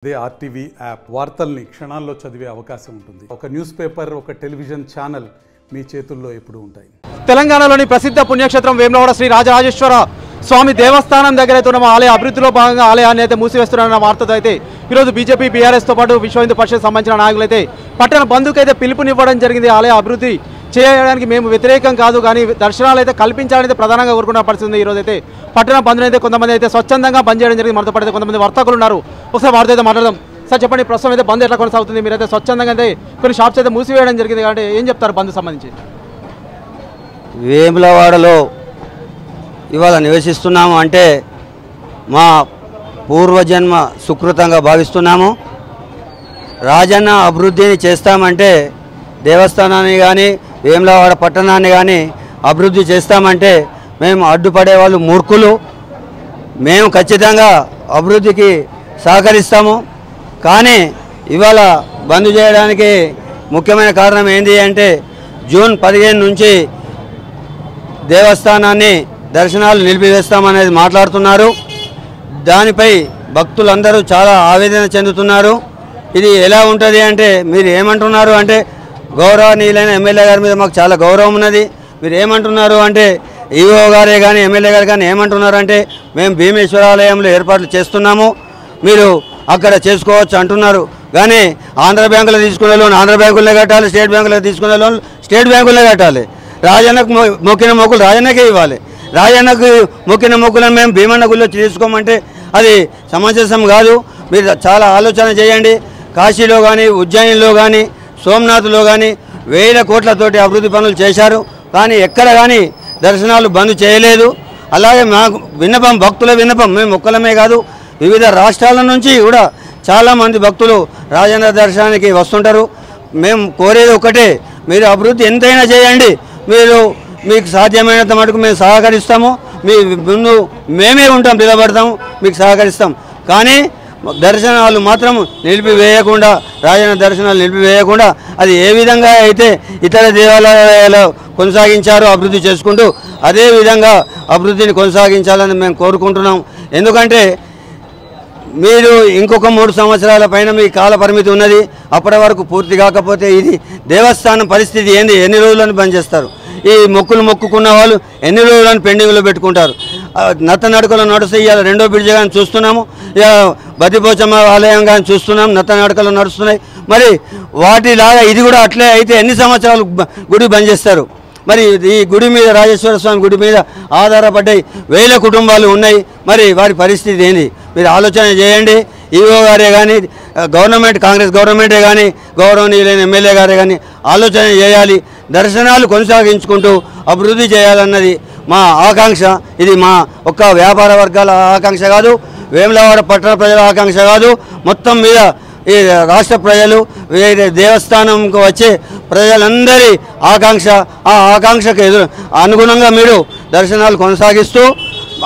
అదే RTV app వార్తల్ని క్షణాల్లో చదివే అవకాశం ఉంటుంది. ఒక న్యూస్ పేపర్, ఒక టెలివిజన్ ఛానల్ మీ చేతుల్లో ఎప్పుడూ ఉంటాయి. తెలంగాణలోని ప్రసిద్ధ పుణ్యక్షేత్రం వేములవాడ శ్రీ రాజరాజేశ్వర స్వామి దేవస్థానం దగ్గర అయితే ఉన్న ఆలయ అభివృద్ధిలో భాగంగా ఆలయాన్ని అయితే మూసివేస్తున్న వార్తతో అయితే ఈరోజు బీజేపీ బీఆర్ఎస్తో పాటు విశ్వ హిందూ పరిషత్ సంబంధించిన నాయకులు అయితే పట్టణ బంధుకు అయితే పిలుపునివ్వడం జరిగింది. ఆలయ అభివృద్ధి చేయడానికి మేము వ్యతిరేకం కాదు, కానీ దర్శనాలు అయితే కల్పించాలని ప్రధానంగా కోరుకున్న పరిస్థితి. ఈరోజు అయితే పట్టణ బంధువులు అయితే కొంతమంది అయితే స్వచ్ఛందంగా బంద్ చేయడం జరిగింది. మనతో పాటు కొంతమంది వర్తకులు ఉన్నారు. ఒకసారి వారితో అయితే మాట్లాడదాం. సార్ చెప్పండి, ప్రస్తుతం అయితే బంద్ ఎట్లా కొనసాగుతుంది? మీరైతే స్వచ్ఛందంగా అయితే కొన్ని షాప్స్ అయితే మూసివేయడం జరిగింది, కాబట్టి ఏం చెప్తారు బంద్ సంబంధించి? వేములవాడలో ఇవాళ నివసిస్తున్నాము అంటే మా పూర్వజన్మ సుకృతంగా భావిస్తున్నాము. రాజన్న అభివృద్ధిని చేస్తామంటే, దేవస్థానాన్ని కానీ వేములవాడ పట్టణాన్ని కానీ అభివృద్ధి చేస్తామంటే మేము అడ్డుపడే వాళ్ళు మూర్ఖులు. మేము ఖచ్చితంగా అభివృద్ధికి సహకరిస్తాము. కానీ ఇవాళ బంద్ చేయడానికి ముఖ్యమైన కారణం ఏంటి అంటే, జూన్ 15 నుంచి దేవస్థానాన్ని దర్శనాలు నిలిపివేస్తామనేది మాట్లాడుతున్నారు. దానిపై భక్తులందరూ చాలా ఆవేదన చెందుతున్నారు. ఇది ఎలా ఉంటుంది అంటే, మీరు ఏమంటున్నారు అంటే, గౌరవనీయులైన ఎమ్మెల్యే గారి మీద మాకు చాలా గౌరవం ఉన్నది. మీరు ఏమంటున్నారు అంటే, ఈఓ గారే కానీ ఎమ్మెల్యే గారు కానీ ఏమంటున్నారు అంటే, మేము భీమేశ్వరాలయంలో ఏర్పాట్లు చేస్తున్నాము, మీరు అక్కడ చేసుకోవచ్చు అంటున్నారు. కానీ ఆంధ్ర బ్యాంకులో తీసుకునే లోన్ ఆంధ్ర బ్యాంకులనే కట్టాలి, స్టేట్ బ్యాంకులో తీసుకునే లోన్ స్టేట్ బ్యాంకులనే కట్టాలి. రాజన్నకు మొక్కిన మొక్కులు రాజన్నకే ఇవ్వాలి. రాజన్నకు మొక్కిన మొక్కులను మేము భీమన్న గుళ్ళో తీసుకోమంటే అది సమంజసం కాదు. మీరు చాలా ఆలోచన చేయండి. కాశీలో కానీ, ఉజ్జయినిలో కానీ, సోమనాథ్లో కానీ వేల కోట్లతోటి అభివృద్ధి పనులు చేశారు. కానీ ఎక్కడ కానీ దర్శనాలు బంద్ చేయలేదు. అలాగే మాకు విన్నపం, భక్తుల విన్నపం, మేము ఒక్కలమే కాదు, వివిధ రాష్ట్రాల నుంచి కూడా చాలామంది భక్తులు రాజన్న దర్శనానికి వస్తుంటారు. మేము కోరేది ఒకటే, మీరు అభివృద్ధి ఎంతైనా చేయండి, మీకు సాధ్యమైనంత మటుకు మేము సహకరిస్తాము. మీ ముందు మేమే ఉంటాం, నిలబడతాము, మీకు సహకరిస్తాం. కానీ దర్శనాలు మాత్రం నిలిపివేయకుండా, రాజన్న దర్శనాలు నిలిపివేయకుండా, అది ఏ విధంగా అయితే ఇతర దేవాలయాలు కొనసాగించారో అభివృద్ధి చేసుకుంటూ అదే విధంగా అభివృద్ధిని కొనసాగించాలని మేము కోరుకుంటున్నాం. ఎందుకంటే మీరు ఇంకొక 3 సంవత్సరాల పైన మీ కాల పరిమితి ఉన్నది. అప్పటి వరకు పూర్తి కాకపోతే ఇది దేవస్థానం పరిస్థితి ఏంది? ఎన్ని రోజులను బంద్ చేస్తారు? ఈ మొక్కులు మొక్కుకున్న వాళ్ళు ఎన్ని రోజులను పెండింగ్లో పెట్టుకుంటారు? నత్తనడకలో నడుస్తే ఇవాళ రెండో బ్రిడ్జ్ కానీ చూస్తున్నాము, బద్దిపోచమ్మ ఆలయం కానీ చూస్తున్నాం, నత్తనడకలు నడుస్తున్నాయి. మరి వాటిలాగా ఇది కూడా అట్లే అయితే ఎన్ని సంవత్సరాలు గుడి బంద్ చేస్తారు? మరి ఈ గుడి మీద, రాజేశ్వర స్వామి గుడి మీద ఆధారపడ్డాయి వేల కుటుంబాలు ఉన్నాయి. మరి వారి పరిస్థితి ఏంది? మీరు ఆలోచన చేయండి. ఈఓ గారే కానీ, గవర్నమెంట్, కాంగ్రెస్ గవర్నమెంటే కానీ, గౌరవనీయులైన ఎమ్మెల్యే గారే కానీ ఆలోచన చేయాలి. దర్శనాలు కొనసాగించుకుంటూ అభివృద్ధి చేయాలన్నది మా ఆకాంక్ష. ఇది మా ఒక్క వ్యాపార వర్గాల ఆకాంక్ష కాదు, వేములవాడ పట్టణ ప్రజల ఆకాంక్ష కాదు, మొత్తం మీద ఈ రాష్ట్ర ప్రజలు, దేవస్థానంకు వచ్చే ప్రజలందరి ఆకాంక్ష. ఆ ఆకాంక్షకు అనుగుణంగా మీరు దర్శనాలు కొనసాగిస్తూ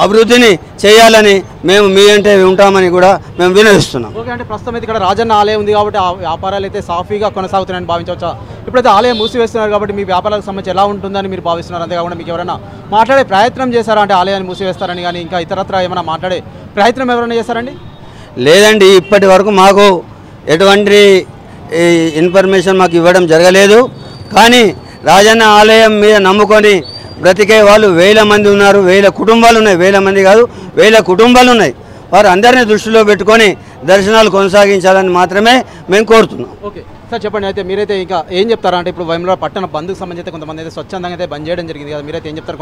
అభివృద్ధిని చేయాలని మేము మీ అంటే ఉంటామని కూడా మేము వినవిస్తున్నాం. ఓకే, అంటే ప్రస్తుతం అయితే ఇక్కడ రాజన్న ఆలయం ఉంది కాబట్టి ఆ వ్యాపారాలు అయితే సాఫీగా కొనసాగుతున్నాయని భావించవచ్చా? ఇప్పుడైతే ఆలయం మూసివేస్తున్నారు కాబట్టి మీ వ్యాపారాలకు సంబంధించి ఎలా ఉంటుందని మీరు భావిస్తున్నారు? అంతేకాకుండా మీకు ఎవరైనా మాట్లాడే ప్రయత్నం చేశారా అంటే ఆలయాన్ని మూసివేస్తారని కానీ, ఇంకా ఇతరత్ర ఏమైనా మాట్లాడే ప్రయత్నం ఎవరైనా చేశారండి? లేదండి, ఇప్పటి వరకు మాకు ఎటువంటి ఇన్ఫర్మేషన్ మాకు ఇవ్వడం జరగలేదు. కానీ రాజన్న ఆలయం మీద నమ్ముకొని బ్రతికే వాళ్ళు వేల మంది ఉన్నారు, వేల కుటుంబాలు ఉన్నాయి. వేల మంది కాదు, వేల కుటుంబాలు ఉన్నాయి. వారు అందరినీ దృష్టిలో పెట్టుకొని దర్శనాలు కొనసాగించాలని మాత్రమే మేము కోరుతున్నాం. ఓకే సార్, చెప్పండి. అయితే మీరైతే ఇంకా ఏం చెప్తారా అంటే, ఇప్పుడు వేములవాడ పట్టణ బంద్కు సంబంధించి కొంతమంది అయితే స్వచ్ఛందంగా అయితే బంద్ చేయడం జరిగింది కదా, మీరైతే ఏం చెప్తారు?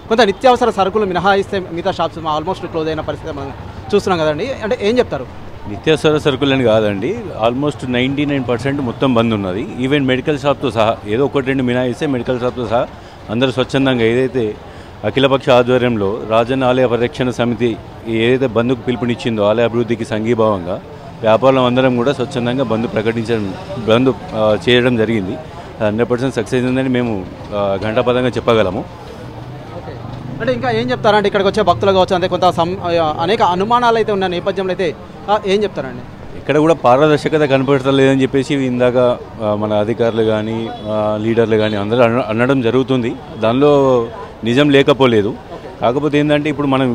కొంత నిత్యావసర సరుకులు మినహాయిస్తే మిగతా షాప్స్ ఆల్మోస్ట్ క్లోజ్ అయిన పరిస్థితి మనం చూస్తున్నాం కదండి, అంటే ఏం చెప్తారు? నిత్యావసర సరుకులని కాదండి, ఆల్మోస్ట్ 99% మొత్తం బంద్ ఉన్నది. ఈవెన్ మెడికల్ షాప్తో సహా, ఏదో 1-2 మినహాయిస్తే మెడికల్ షాప్తో సహా అందరూ స్వచ్ఛందంగా, ఏదైతే అఖిలపక్ష ఆధ్వర్యంలో రాజన్న ఆలయ పరిరక్షణ సమితి ఏదైతే బంద్కు పిలుపునిచ్చిందో ఆలయ అభివృద్ధికి సంఘీభావంగా వ్యాపారం అందరం కూడా స్వచ్ఛందంగా బంద్ చేయడం జరిగింది. 100% సక్సెస్ ఉందని మేము ఘంటాపథంగా చెప్పగలము. అంటే ఇంకా ఏం చెప్తారంటే, ఇక్కడికి వచ్చే భక్తులు కావచ్చు, అంటే కొంత అనేక అనుమానాలు అయితే ఉన్న నేపథ్యంలో అయితే ఏం చెప్తారండి? ఇక్కడ కూడా పారదర్శకత కనపడలేదని చెప్పేసి ఇందాక మన అధికారులు కానీ, లీడర్లు కానీ అందరూ అనడం జరుగుతుంది. దానిలో నిజం లేకపోలేదు. కాకపోతే ఏంటంటే ఇప్పుడు మనం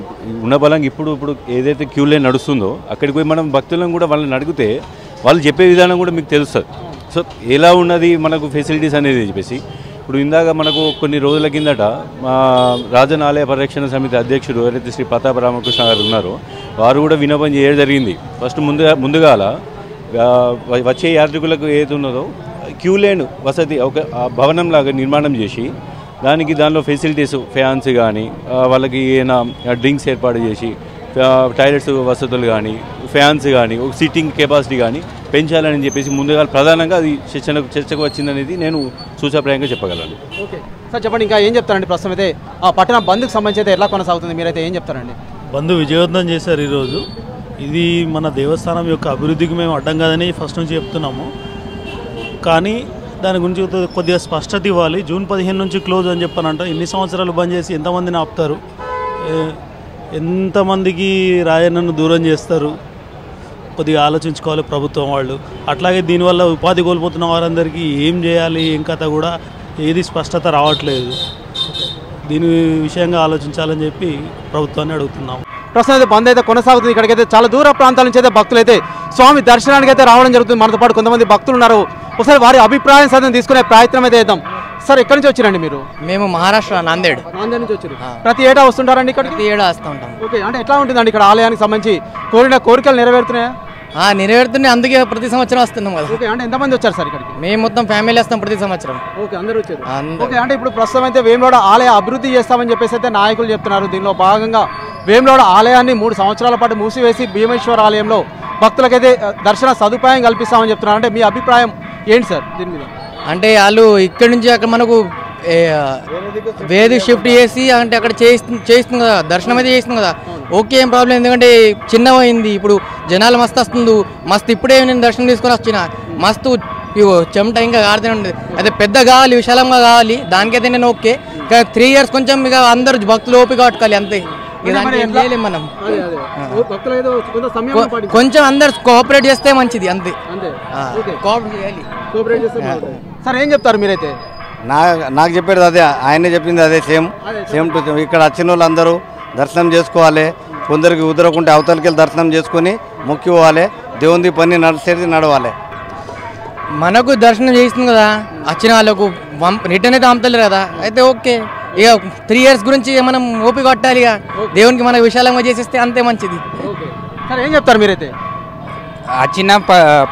ఉన్న బలంగా ఇప్పుడు ఏదైతే క్యూ లైన్ నడుస్తుందో అక్కడికి పోయి మనం భక్తులను కూడా వాళ్ళని అడిగితే వాళ్ళు చెప్పే విధానం కూడా మీకు తెలుస్తుంది. సో ఎలా ఉన్నది మనకు ఫెసిలిటీస్ అనేది చెప్పేసి ఇప్పుడు ఇందాక మనకు కొన్ని రోజుల కిందట మా రాజన్ ఆలయ పరిరక్షణ సమితి అధ్యక్షుడు ఎవరైతే శ్రీ ప్రతాప రామకృష్ణ గారు ఉన్నారో వారు కూడా విన్నపం చేయడం జరిగింది. ఫస్ట్ ముందుగాల వచ్చే యాత్రికులకు ఏది ఉన్నదో క్యూ లైన్ వసతి ఒక భవనం లాగా నిర్మాణం చేసి దానిలో ఫెసిలిటీస్ ఫ్యాన్స్ కానీ వాళ్ళకి ఏమైనా డ్రింక్స్ ఏర్పాటు చేసి టాయిలెట్స్ వసతులు కానీ ఫ్యాన్స్ కానీ ఒక సిట్టింగ్ కెపాసిటీ కానీ పెంచాలని చెప్పేసి ముందుగా ప్రధానంగా అది చర్చకు వచ్చిందనేది నేను సూచప్రాయంగా చెప్పగలను. ఓకే సార్ చెప్పండి, ఇంకా ఏం చెప్తారండి? ప్రస్తుతం అయితే ఆ పట్టణ బంద్కు సంబంధించి అయితే ఎలా కొనసాగుతుంది, మీరైతే ఏం చెప్తారండి? బంద్ విజయవంతం చేశారు ఈరోజు. ఇది మన దేవస్థానం యొక్క అభివృద్ధికి మేము అడ్డం కాదని ఫస్ట్ నుంచి చెప్తున్నాము. కానీ దాని గురించి కొద్దిగా స్పష్టత ఇవ్వాలి. జూన్ 15 నుంచి క్లోజ్ అని చెప్పానంట. ఇన్ని సంవత్సరాలు బంద్ చేసి ఎంతమందిని ఆపుతారు? ఎంతమందికి రాయన్నను దూరం చేస్తారు? కొద్దిగా ఆలోచించుకోవాలి ప్రభుత్వం వాళ్ళు. అట్లాగే దీనివల్ల ఉపాధి కోల్పోతున్న వారందరికీ ఏం చేయాలి, ఏం కథ కూడా ఏది స్పష్టత రావట్లేదు. దీని విషయంగా ఆలోచించాలని చెప్పి ప్రభుత్వాన్ని అడుగుతున్నాము. ప్రస్తుతం అయితే బంద్ అయితే కొనసాగుతుంది. ఇక్కడికైతే చాలా దూర ప్రాంతాల నుంచి అయితే భక్తులు అయితే స్వామి దర్శనానికి అయితే రావడం జరుగుతుంది. మనతో పాటు కొంతమంది భక్తులు ఉన్నారు. ఒకసారి వారి అభిప్రాయం సైతం తీసుకునే ప్రయత్నం అయితే చేద్దాం. సార్ ఎక్కడి నుంచి వచ్చారండి మీరు? మేము మహారాష్ట్ర నాందేడ్ నుంచి వచ్చారు. ప్రతి ఏటా వస్తుంటారండి ఇక్కడ? ప్రతి ఏడా వస్తూ ఉంటాం. ఓకే, అంటే ఎట్లా ఉంటుందండి ఇక్కడ ఆలయానికి సంబంధించి కోరిన కోరికలు నెరవేరుతున్నాయా? నెరవేరుతున్నాయి, అందుకే ప్రతి సంవత్సరం వస్తున్నాం కదా. ఓకే, అంటే ఎంతమంది వచ్చారు సార్ ఇక్కడికి? మేము మొత్తం ఫ్యామిలీ వస్తాం ప్రతి సంవత్సరం. ఓకే, అందరూ వచ్చారు. ఓకే, అంటే ఇప్పుడు ప్రస్తుతం అయితే వేములవాడ ఆలయ అభివృద్ధి చేస్తామని చెప్పేసి అయితే నాయకులు చెప్తున్నారు. దీనిలో భాగంగా వేములవాడ ఆలయాన్ని 3 సంవత్సరాల పాటు మూసివేసి భీమేశ్వర ఆలయంలో భక్తులకైతే దర్శన సదుపాయం కల్పిస్తామని చెప్తున్నారు. అంటే మీ అభిప్రాయం ఏంటి సార్ దీని మీద? అంటే వాళ్ళు ఇక్కడి నుంచి అక్కడ మనకు వేది షిఫ్ట్ చేసి అంటే అక్కడ చేస్తుంది కదా, దర్శనం అయితే చేస్తుంది కదా. ఓకే, ఏం ప్రాబ్లం, ఎందుకంటే చిన్నమైంది. ఇప్పుడు జనాలు మస్తు వస్తుంది, మస్తు ఇప్పుడే నేను దర్శనం తీసుకొని వచ్చిన మస్తు చెమట ఇంకా ఆడుతూనే ఉండేది. అయితే పెద్ద కావాలి, విశాలంగా కావాలి, దానికైతే నేను ఓకే. కానీ 3 years కొంచెం ఇక అందరు భక్తులు ఓపిక పట్టుకోవాలి అంతే. మనం కొంచెం అందరు కోఆపరేట్ చేస్తే మంచిది అంతే. సార్ ఏం చెప్తారు మీరైతే? నాకు చెప్పేది అదే, ఆయనే చెప్పింది అదే, సేమ్ టు సేమ్. ఇక్కడ వచ్చిన వాళ్ళందరూ దర్శనం చేసుకోవాలి. కొందరికి కుదరకుంటే అవతలకి వెళ్ళి దర్శనం చేసుకొని మొక్కి పోవాలి. దేవుని పని నడిచేది నడవాలి. మనకు దర్శనం చేస్తుంది కదా, వచ్చిన వాళ్ళకు రిటర్న్ అయితే పంపుతలేరు కదా. అయితే ఓకే, ఇక 3 years గురించి మనం ఓపిక కొట్టాలి. ఇక దేవునికి మనకు విశాలంగా చేసేస్తే అంతే మంచిది. సార్ ఏం చెప్తారు మీరైతే? వచ్చిన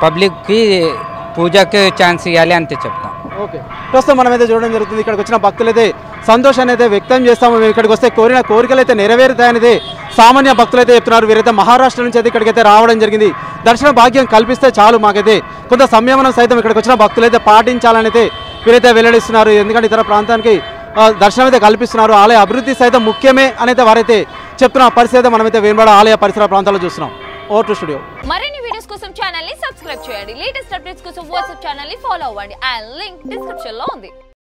పబ్లిక్కి పూజకి ఛాన్స్ ఇవ్వాలి అంతే చెప్తాం. ఓకే, ప్రస్తుతం మనమైతే చూడడం జరుగుతుంది. ఇక్కడికి వచ్చిన భక్తులు అయితే సంతోషాన్ని అయితే వ్యక్తం చేస్తాము. మేము ఇక్కడికి వస్తే కోరిన కోరికలు అయితే నెరవేరుతాయనేది సామాన్య భక్తులు అయితే చెప్తున్నారు. వీరైతే మహారాష్ట్ర నుంచి అయితే ఇక్కడికైతే రావడం జరిగింది. దర్శన భాగ్యం కల్పిస్తే చాలు, మాకైతే కొంత సంయమనం సైతం ఇక్కడికి వచ్చిన భక్తులు అయితే పాటించాలని అయితే వీరైతే వెల్లడిస్తున్నారు. ఎందుకంటే ఇతర ప్రాంతానికి దర్శనం అయితే కల్పిస్తున్నారు. ఆలయ అభివృద్ధి సైతం ముఖ్యమే అనేది వారైతే చెప్తున్న పరిస్థితి మనమైతే వేములవాడ ఆలయ పరిసర ప్రాంతాల్లో చూస్తున్నాం. Over to studio. మరిన్ని వీడియోస్ కోసం ఛానల్ ని సబ్స్క్రైబ్ చేయండి. లేటెస్ట్ అప్డేట్స్ కోసం వాట్సాప్ ఛానల్ ని ఫాలో అవ్వండి. ఆ లింక్ డిస్క్రిప్షన్ లో ఉంది.